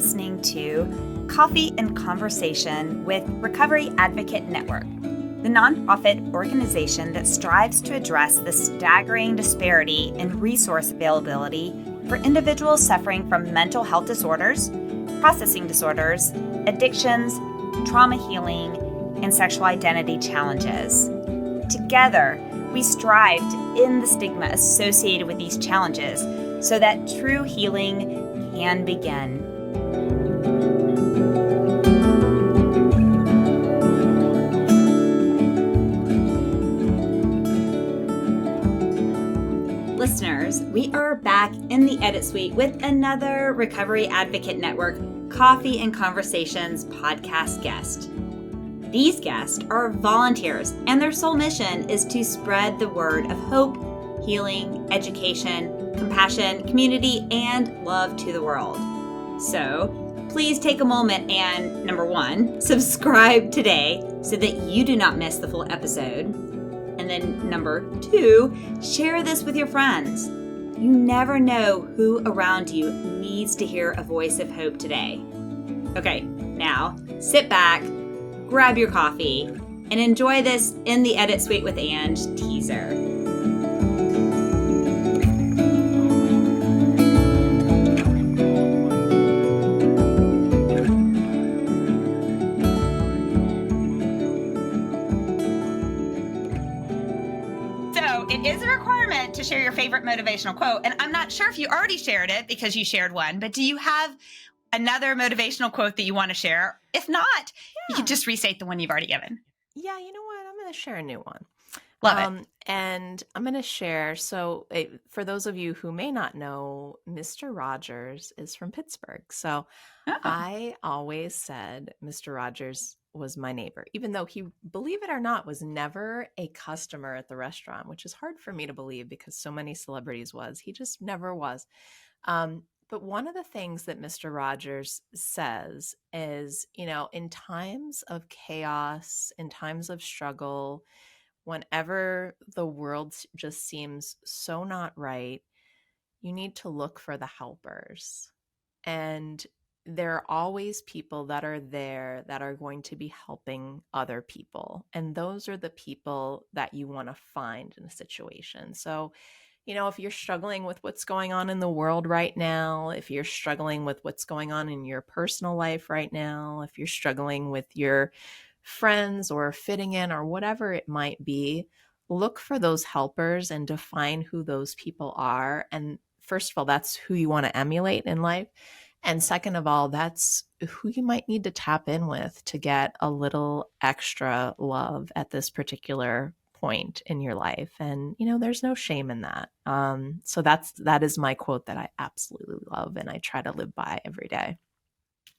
listening to Coffee and Conversation with Recovery Advocate Network, the nonprofit organization that strives to address the staggering disparity in resource availability for individuals suffering from mental health disorders, processing disorders, addictions, trauma healing, and sexual identity challenges. Together, we strive to end the stigma associated with these challenges so that true healing can begin. Listeners, we are back in the Edit Suite with another Recovery Advocate Network Coffee and Conversations podcast guest. These guests are volunteers, and their sole mission is to spread the word of hope, healing, education, compassion, community, and love to the world. So please take a moment and, number one, subscribe today so that you do not miss the full episode. And then number two, share this with your friends. You never know who around you needs to hear a voice of hope today. Okay, now sit back, grab your coffee, and enjoy this In the Edit Suite with Ange teaser. It is a requirement to share your favorite motivational quote. And I'm not sure if you already shared it because you shared one, but do you have another motivational quote that you want to share? If not, you can just restate the one you've already given. Yeah, you know what? I'm going to share a new one. Love it. And I'm going to share. So for those of you who may not know, Mr. Rogers is from Pittsburgh. So I always said Mr. Rogers was my neighbor, even though he, believe it or not, was never a customer at the restaurant, which is hard for me to believe because so many celebrities was. He just never was. But one of the things that Mr. Rogers says is, you know, in times of chaos, in times of struggle, whenever the world just seems so not right, you need to look for the helpers. And there are always people that are there that are going to be helping other people. And those are the people that you want to find in a situation. So, you know, if you're struggling with what's going on in the world right now, if you're struggling with what's going on in your personal life right now, if you're struggling with your friends or fitting in or whatever it might be, look for those helpers and define who those people are. And first of all, that's who you want to emulate in life. And second of all, that's who you might need to tap in with to get a little extra love at this particular point in your life. And, you know, there's no shame in that. So that is my quote that I absolutely love and I try to live by every day.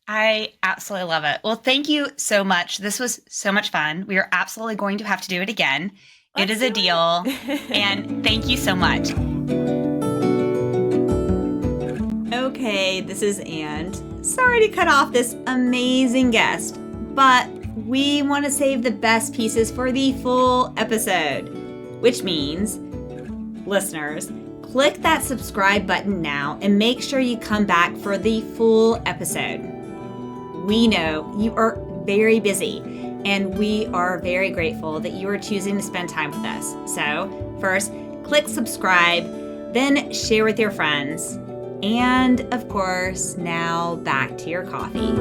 I absolutely love it. Well, thank you so much. This was so much fun. We are absolutely going to have to do it again. It is a deal. And thank you so much. Okay, this is Ange. Sorry to cut off this amazing guest, but we want to save the best pieces for the full episode, which means, listeners, click that subscribe button now and make sure you come back for the full episode. We know you are very busy, and we are very grateful that you are choosing to spend time with us. So, first, click subscribe, then share with your friends. And of course, now back to your coffee.